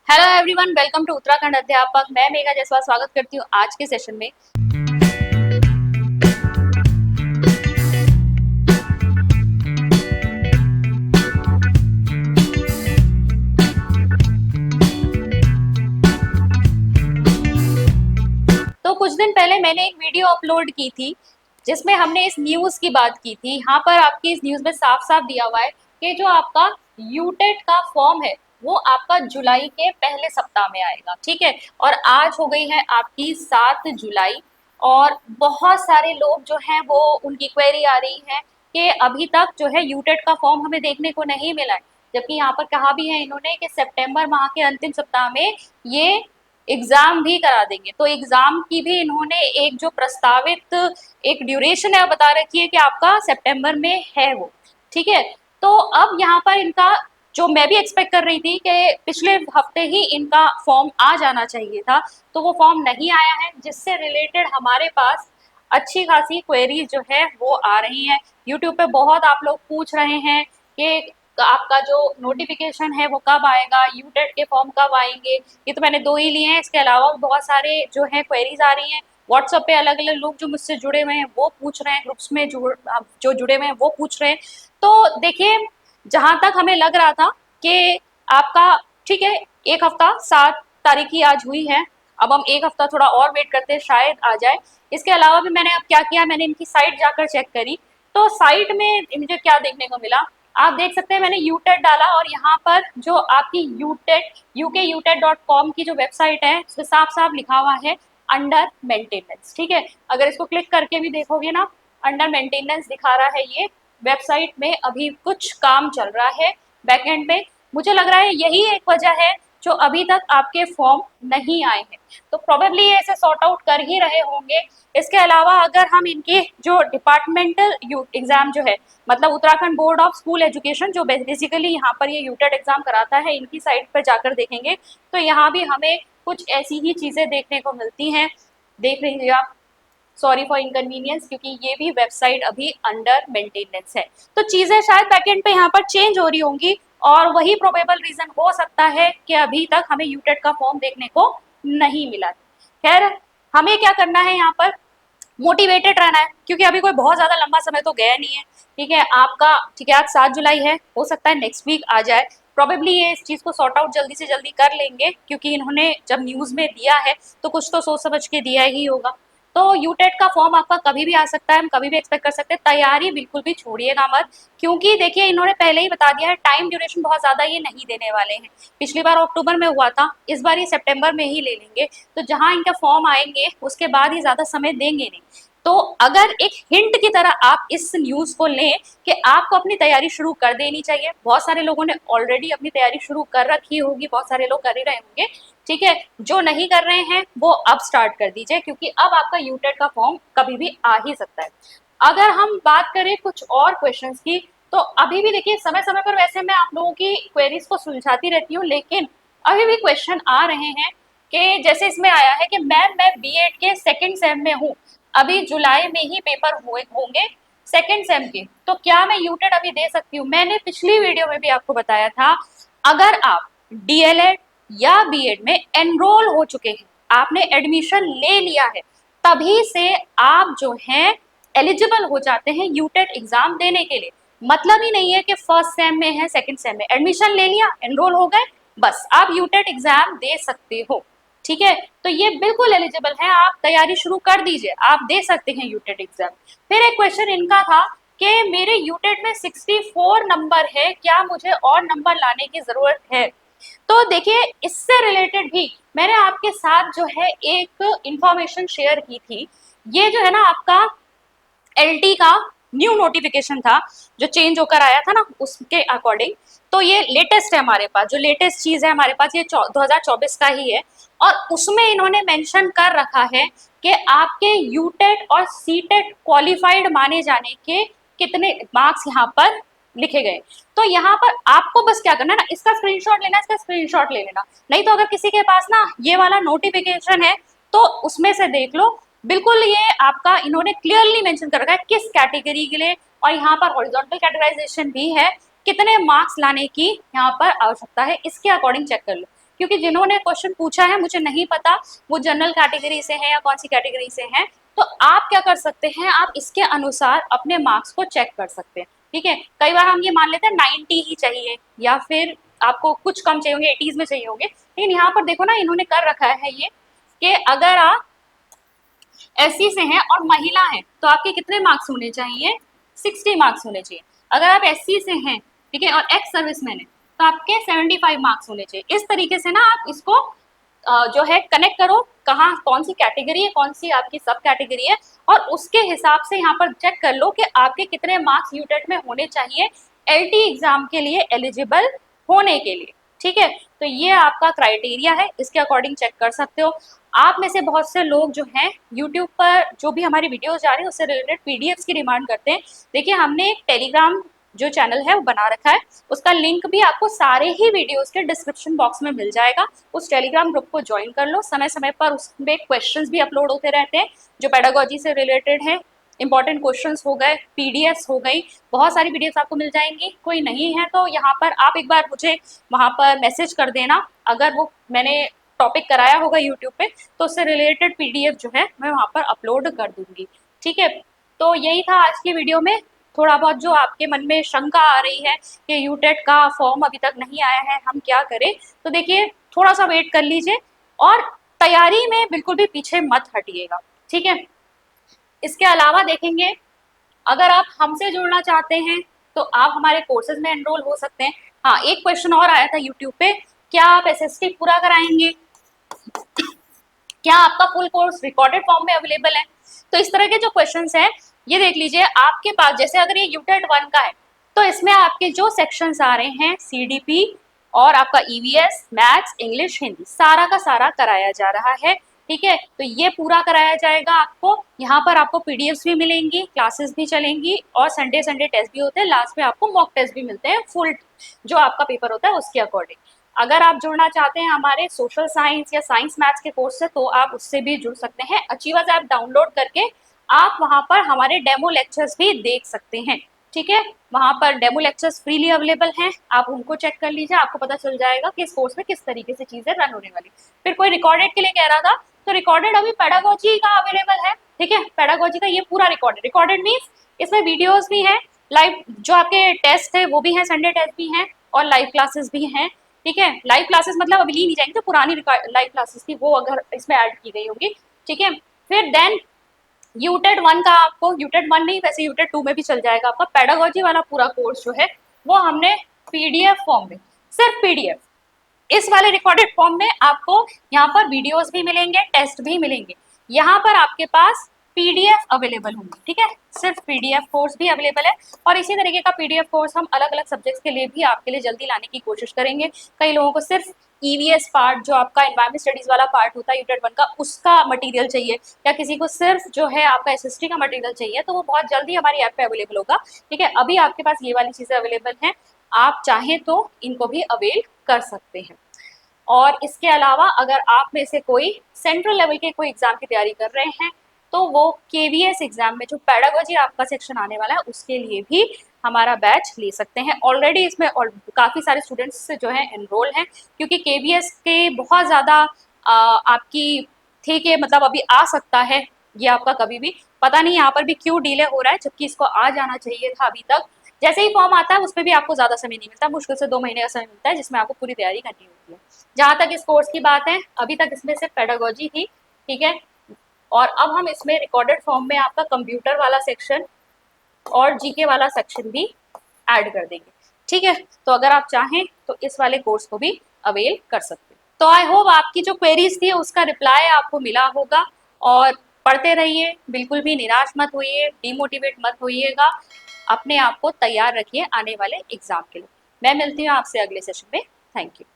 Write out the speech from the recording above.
Hello everyone, welcome to Uttarakhand अध्यापक। मैं मेघा जयसवाल स्वागत करती हूँ आज के सेशन में। तो कुछ दिन पहले मैंने एक वीडियो अपलोड की थी जिसमें हमने इस न्यूज़ की बात की थी। यहाँ पर आपकी इस न्यूज़ में साफ साफ दिया हुआ है कि जो आपका यूटेट का फॉर्म है वो आपका जुलाई के पहले सप्ताह में आएगा, ठीक है। और आज हो गई है आपकी 7 जुलाई और बहुत सारे लोग जो हैं वो उनकी क्वेरी आ रही है कि अभी तक जो है यूटेट का फॉर्म हमें देखने को नहीं मिला है। जबकि यहाँ पर कहा भी है इन्होंने कि सितंबर माह के अंतिम सप्ताह में ये एग्जाम भी करा देंगे। तो एग्जाम की भी इन्होंने एक जो प्रस्तावित एक ड्यूरेशन है बता रखी है कि आपका सितंबर में है वो, ठीक है। तो अब यहाँ पर इनका जो मैं भी एक्सपेक्ट कर रही थी कि पिछले हफ्ते ही इनका फॉर्म आ जाना चाहिए था, तो वो फॉर्म नहीं आया है, जिससे रिलेटेड हमारे पास अच्छी खासी क्वेरीज जो है वो आ रही हैं। यूट्यूब पे बहुत आप लोग पूछ रहे हैं कि आपका जो नोटिफिकेशन है वो कब आएगा, यूटेट के फॉर्म कब आएंगे। ये तो मैंने 2 ही लिए हैं, इसके अलावा बहुत सारे जो है क्वेरीज आ रही हैं। व्हाट्सएप पे अलग अलग लोग जो मुझसे जुड़े हुए हैं वो पूछ रहे हैं, ग्रुप्स में जो जुड़े हुए हैं वो पूछ रहे हैं। तो देखिए, जहां तक हमें लग रहा था कि आपका ठीक है, एक हफ्ता 7 तारीख की आज हुई है, अब हम एक हफ्ता थोड़ा और वेट करते हैं, शायद आ जाए। इसके अलावा भी मैंने अब क्या किया, मैंने इनकी साइट जाकर चेक करी। तो साइट में मुझे क्या देखने को मिला, आप देख सकते हैं मैंने यूटेट डाला और यहाँ पर जो आपकी यूटेट UKUTET.com की जो वेबसाइट है उसमें साफ साफ लिखा हुआ है अंडर मेंटेनेंस, ठीक है। अगर इसको क्लिक करके भी देखोगे ना, अंडर मेंटेनेंस दिखा रहा है। ये वेबसाइट में अभी कुछ काम चल रहा है बैकएंड में। मुझे लग रहा है यही एक वजह है जो अभी तक आपके फॉर्म नहीं आए हैं। तो प्रोबेबली ये इसे सॉर्ट आउट कर ही रहे होंगे। इसके अलावा अगर हम इनके जो डिपार्टमेंटल एग्जाम जो है, मतलब Uttarakhand board of school education जो बेसिकली यहाँ पर ये यूटेट एग्जाम कराता है, इनकी साइट पर जाकर देखेंगे तो यहाँ भी हमें कुछ ऐसी ही चीजें देखने को मिलती हैं। देख लीजिए आप, सॉरी फॉर इनकन्वीनियंस, क्योंकि ये भी वेबसाइट अभी अंडर मेंटेनेंस है। तो चीजें शायद बैकएंड पे यहाँ पर चेंज हो रही होंगी और वही प्रोबेबल रीजन हो सकता है कि अभी तक हमें यूटेट का फॉर्म देखने को नहीं मिला। खैर, हमें क्या करना है यहाँ पर, मोटिवेटेड रहना है, क्योंकि अभी कोई बहुत ज्यादा लंबा समय तो गया नहीं है, ठीक है। आपका ठीक है आज 7 जुलाई है, हो सकता है नेक्स्ट वीक आ जाए। प्रोबेबली ये इस चीज को सॉर्ट आउट जल्दी से जल्दी कर लेंगे, क्योंकि इन्होंने जब न्यूज में दिया है तो कुछ तो सोच समझ के दिया ही होगा। तो यूटेट का फॉर्म आपका कभी भी आ सकता है, हम कभी भी एक्सपेक्ट कर सकते हैं। तैयारी बिल्कुल भी छोड़िएगा मत, क्योंकि देखिए इन्होंने पहले ही बता दिया है टाइम ड्यूरेशन बहुत ज्यादा ये नहीं देने वाले हैं। पिछली बार अक्टूबर में हुआ था, इस बार ये सितंबर में ही ले लेंगे। तो जहां इनका फॉर्म आएंगे उसके बाद ही ज्यादा समय देंगे नहीं। तो अगर एक हिंट की तरह आप इस न्यूज को लें कि आपको अपनी तैयारी शुरू कर देनी चाहिए। बहुत सारे लोगों ने ऑलरेडी अपनी तैयारी शुरू कर रखी होगी, बहुत सारे लोग कर ही रहे होंगे, ठीक है। जो नहीं कर रहे हैं वो अब स्टार्ट कर दीजिए, क्योंकि अब आपका यूटेट का फॉर्म कभी भी आ ही सकता है। अगर हम बात करें कुछ और क्वेश्चंस की, तो अभी भी देखिए समय समय पर वैसे मैं आप लोगों की क्वेरीज को सुलझाती रहती हूँ, लेकिन अभी भी क्वेश्चन आ रहे हैं कि जैसे इसमें आया है कि मैम मैं बीएड के सेकंड सेम में हूँ, अभी जुलाई में ही पेपर हुए होंगे सेकंड सेम के, तो क्या मैं यूटेट अभी दे सकती हूँ। मैंने पिछली वीडियो में भी आपको बताया था, अगर आप डीएलएड या बीएड में एनरोल हो चुके हैं, आपने एडमिशन ले लिया है, तभी से आप जो हैं एलिजिबल हो जाते हैं यूटेट एग्जाम देने के लिए। मतलब ही नहीं है कि फर्स्ट सेम में है सेकंड सेम में, एडमिशन ले लिया एनरोल हो गए, बस आप यूटेट एग्जाम दे सकते हो, ठीक है। तो ये बिल्कुल एलिजिबल है, आप तैयारी शुरू कर दीजिए, आप दे सकते हैं यूटेट एग्जाम। फिर एक क्वेश्चन इनका था कि मेरे यूटेट में 64 नंबर है, क्या मुझे और नंबर लाने की जरूरत है। तो देखिए इससे रिलेटेड भी मैंने आपके साथ जो है एक इंफॉर्मेशन शेयर की थी। ये जो है ना आपका एलटी का न्यू नोटिफिकेशन था जो चेंज होकर आया था ना, उसके अकॉर्डिंग तो ये लेटेस्ट है हमारे पास, जो लेटेस्ट चीज है हमारे पास ये 2024 का ही है। और उसमें इन्होंने मेंशन कर रखा है कि आपके यूटेट और सीटेट क्वालिफाइड माने जाने के कितने मार्क्स यहाँ पर लिखे गए। तो यहाँ पर आपको बस क्या करना है ना, इसका स्क्रीनशॉट लेना, इसका स्क्रीनशॉट ले लेना। नहीं तो अगर किसी के पास ना ये वाला नोटिफिकेशन है तो उसमें से देख लो, बिल्कुल ये आपका इन्होंने क्लियरली मेंशन कर रखा है किस कैटेगरी के लिए, और यहाँ पर हॉरिजॉन्टल कैटेगराइजेशन भी है, कितने मार्क्स लाने की यहाँ पर आवश्यकता है, इसके अकॉर्डिंग चेक कर लो। क्योंकि जिन्होंने क्वेश्चन पूछा है मुझे नहीं पता वो जनरल कैटेगरी से है या कौन सी कैटेगरी से है, तो आप क्या कर सकते हैं, आप इसके अनुसार अपने मार्क्स को चेक कर सकते हैं। ठीक है, कई बार हम ये मान लेते हैं 90 ही चाहिए या फिर आपको कुछ कम चाहिए होंगे, 80s में चाहिए होंगे, लेकिन यहाँ पर देखो ना इन्होंने कर रखा है ये कि अगर आप एससी से हैं और महिला हैं तो आपके कितने मार्क्स होने चाहिए, 60 मार्क्स होने चाहिए। अगर आप एससी से हैं, ठीक है, और एक्स सर्विसमैन है तो आपके 75 मार्क्स होने चाहिए। इस तरीके से ना आप इसको जो है कनेक्ट करो, कहाँ कौन सी कैटेगरी है, कौन सी आपकी सब कैटेगरी है, और उसके हिसाब से यहाँ पर चेक कर लो कि आपके कितने मार्क्स यूटेट में होने चाहिए एलटी एग्जाम के लिए एलिजिबल होने के लिए। ठीक है, तो ये आपका क्राइटेरिया है, इसके अकॉर्डिंग चेक कर सकते हो। आप में से बहुत से लोग जो हैं यूट्यूब पर जो भी हमारी वीडियोस जा रही है उससे रिलेटेड पीडीएफ्स की डिमांड करते हैं। देखिए हमने एक टेलीग्राम जो चैनल है वो बना रखा है, उसका लिंक भी आपको सारे ही वीडियोस के डिस्क्रिप्शन बॉक्स में मिल जाएगा। उस टेलीग्राम ग्रुप को ज्वाइन कर लो, समय समय पर उसमें क्वेश्चंस भी अपलोड होते रहते हैं जो पेडागोजी से रिलेटेड है। इंपॉर्टेंट क्वेश्चंस हो गए, पीडीएफ्स हो गई, बहुत सारी पीडीएफ्स आपको मिल जाएंगी। कोई नहीं है तो यहाँ पर आप एक बार मुझे वहाँ पर मैसेज कर देना, अगर वो मैंने टॉपिक कराया होगा यूट्यूब पे तो उससे रिलेटेड पीडीएफ जो है मैं वहाँ पर अपलोड कर दूंगी। ठीक है, तो यही था आज की वीडियो में। थोड़ा बहुत जो आपके मन में शंका आ रही है कि यूटेट का फॉर्म अभी तक नहीं आया है, हम क्या करें, तो देखिए थोड़ा सा वेट कर लीजिए और तैयारी में बिल्कुल भी पीछे मत हटिएगा। ठीक है, इसके अलावा देखेंगे अगर आप हमसे जुड़ना चाहते हैं तो आप हमारे कोर्सेज में एनरोल हो सकते हैं। हाँ, एक क्वेश्चन और आया था यूट्यूब पे, क्या आप एसएसटी पूरा कराएंगे, क्या आपका फुल कोर्स रिकॉर्डेड फॉर्म में अवेलेबल है। तो इस तरह के जो क्वेश्चंस हैं ये देख लीजिए आपके पास, जैसे अगर ये यूटेट 1 का है तो इसमें आपके जो सेक्शंस आ रहे हैं सीडीपी और आपका ईवीएस, मैथ्स, इंग्लिश, हिंदी, सारा का सारा कराया जा रहा है। ठीक है, तो ये पूरा कराया जाएगा आपको। यहाँ पर आपको पीडीएफ्स भी मिलेंगी, क्लासेस भी चलेंगी और संडे संडे टेस्ट भी होते हैं, लास्ट में आपको मॉक टेस्ट भी मिलते हैं फुल जो आपका पेपर होता है उसके अकॉर्डिंग। अगर आप जुड़ना चाहते हैं हमारे सोशल साइंस या साइंस मैथ्स के कोर्स से तो आप उससे भी जुड़ सकते हैं। अचीवर्स ऐप डाउनलोड करके आप वहां पर हमारे डेमो लेक्चर्स भी देख सकते हैं। ठीक है, वहां पर डेमो लेक्चर्स फ्रीली अवेलेबल हैं, आप उनको चेक कर लीजिए, आपको पता चल जाएगा कि इस कोर्स में किस तरीके से चीजें रन होने वाली। फिर कोई रिकॉर्डेड के लिए कह रहा था, तो रिकॉर्डेड अभी पेडागोजी का अवेलेबल है। ठीक है, पेडागोजी का ये पूरा रिकॉर्डेड मीन्स इसमें वीडियोज भी हैं, लाइव जो आपके टेस्ट है वो भी हैं, संडे टेस्ट भी हैं और लाइव क्लासेस भी हैं। ठीक है, लाइव क्लासेस मतलब अभी ली नहीं जाएंगी, तो पुरानी लाइव क्लासेस थी वो अगर इसमें ऐड की गई होगी। ठीक है, फिर देन यूटेट 1 का आपको, यूटेट 1 नहीं वैसे यूटेट 2 में भी चल जाएगा आपका पेडागोजी वाला पूरा कोर्स जो है वो हमने पीडीएफ फॉर्म में, सिर्फ पीडीएफ, इस वाले रिकॉर्डेड फॉर्म में आपको यहाँ पर वीडियोस भी मिलेंगे, टेस्ट भी मिलेंगे, यहाँ पर आपके पास पीडीएफ अवेलेबल होंगे। ठीक है, सिर्फ पीडीएफ कोर्स भी अवेलेबल है और इसी तरीके का पीडीएफ कोर्स हम अलग अलग सब्जेक्ट्स के लिए भी आपके लिए जल्दी लाने की कोशिश करेंगे। कई लोगों को सिर्फ ईवीएस पार्ट जो आपका एनवायरमेंट स्टडीज वाला पार्ट होता है यूटेट 1 का उसका मटेरियल चाहिए, या किसी को सिर्फ जो है आपका एसएसटी का मटेरियल चाहिए, तो वो बहुत जल्दी हमारी ऐप पे अवेलेबल होगा। ठीक है, अभी आपके पास ये वाली चीजें अवेलेबल हैं, आप चाहें तो इनको भी अवेल कर सकते हैं। और इसके अलावा अगर आप में से कोई सेंट्रल लेवल के कोई एग्जाम की तैयारी कर रहे हैं तो वो केवीएस एग्जाम में जो पेडागोजी आपका सेक्शन आने वाला है उसके लिए भी हमारा बैच ले सकते हैं। ऑलरेडी इसमें और काफ़ी सारे स्टूडेंट्स जो हैं एनरोल हैं, क्योंकि केवीएस के बहुत ज़्यादा आपकी थे कि मतलब अभी आ सकता है ये आपका कभी भी, पता नहीं यहाँ पर भी क्यों डिले हो रहा है, जबकि इसको आ जाना चाहिए था अभी तक। जैसे ही फॉर्म आता है उसमें भी आपको ज़्यादा समय नहीं मिलता, मुश्किल से 2 महीने का समय मिलता है जिसमें आपको पूरी तैयारी करनी होती है। जहाँ तक इस कोर्स की बात है अभी तक इसमें सिर्फ पेडागोजी थी। ठीक है, और अब हम इसमें रिकॉर्डेड फॉर्म में आपका कंप्यूटर वाला सेक्शन और जीके वाला सेक्शन भी ऐड कर देंगे। ठीक है, तो अगर आप चाहें तो इस वाले कोर्स को भी अवेल कर सकते हैं। तो आई होप आपकी जो क्वेरीज थी उसका रिप्लाई आपको मिला होगा, और पढ़ते रहिए, बिल्कुल भी निराश मत होइए, डिमोटिवेट मत होइएगा, अपने आप को तैयार रखिए आने वाले एग्जाम के लिए। मैं मिलती हूँ आपसे अगले सेशन में। Thank you.